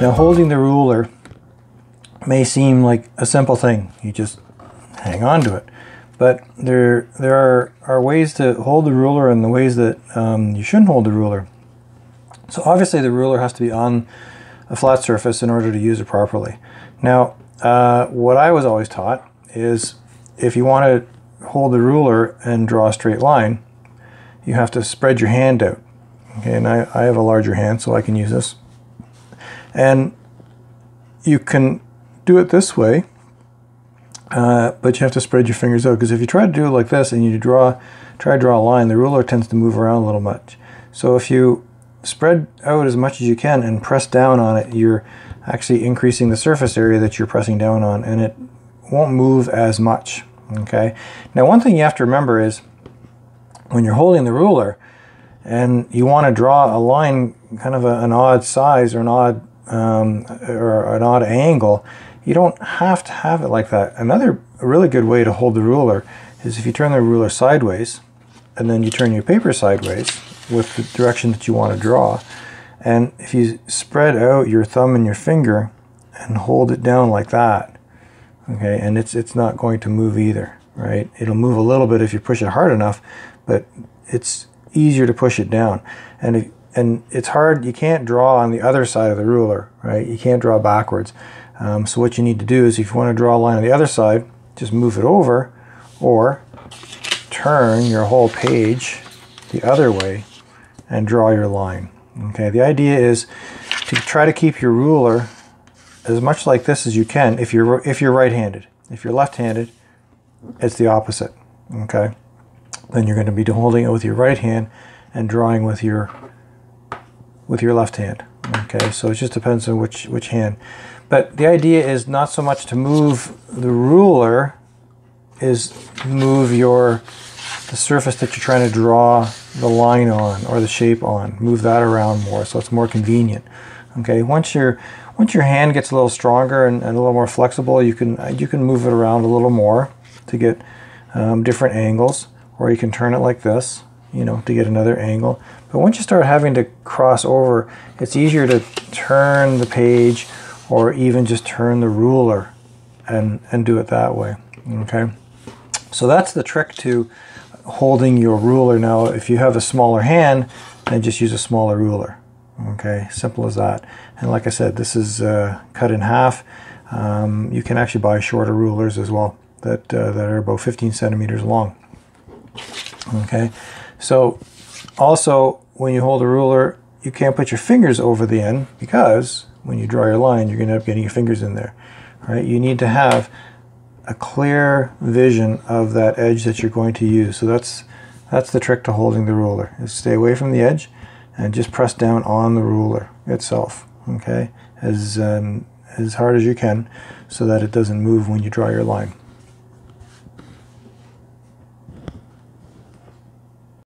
Now, holding the ruler may seem like a simple thing. You just hang on to it. But there are ways to hold the ruler and the ways that you shouldn't hold the ruler. So obviously the ruler has to be on a flat surface in order to use it properly. Now, what I was always taught is if you want to hold the ruler and draw a straight line, you have to spread your hand out. Okay, and I have a larger hand, so I can use this. And you can do it this way, but you have to spread your fingers out, because if you try to do it like this and you try to draw a line, the ruler tends to move around a little much. So if you spread out as much as you can and press down on it, you're actually increasing the surface area that you're pressing down on, and it won't move as much. Okay. Now, one thing you have to remember is when you're holding the ruler and you want to draw a line kind of an odd size or an odd angle, you don't have to have it like that. Another really good way to hold the ruler is if you turn the ruler sideways and then you turn your paper sideways with the direction that you want to draw, and if you spread out your thumb and your finger and hold it down like that, okay, and it's not going to move either, right? It'll move a little bit if you push it hard enough, but it's easier to push it down. And it's hard, you can't draw on the other side of the ruler, right? You can't draw backwards. So what you need to do is, if you want to draw a line on the other side, just move it over, or turn your whole page the other way and draw your line. Okay, the idea is to try to keep your ruler as much like this as you can if you're right-handed. If you're left-handed, it's the opposite. Okay, then you're going to be holding it with your right hand and drawing with your left hand. Okay, so it just depends on which hand. But the idea is not so much to move the ruler, is move the surface that you're trying to draw the line on or the shape on. Move that around more so it's more convenient. Okay, once your hand gets a little stronger and a little more flexible, you can move it around a little more to get different angles, or you can turn it like this, to get another angle. But once you start having to cross over, it's easier to turn the page or even just turn the ruler and do it that way. Okay, so that's the trick to holding your ruler. Now, if you have a smaller hand, then just use a smaller ruler. Okay, simple as that. And like I said, this is cut in half. You can actually buy shorter rulers as well that are about 15 centimeters long. Okay, so also when you hold a ruler, you can't put your fingers over the end, because when you draw your line, you're going to end up getting your fingers in there. Right? You need to have a clear vision of that edge that you're going to use. So that's the trick to holding the ruler, is stay away from the edge and just press down on the ruler itself. Okay, as hard as you can, so that it doesn't move when you draw your line.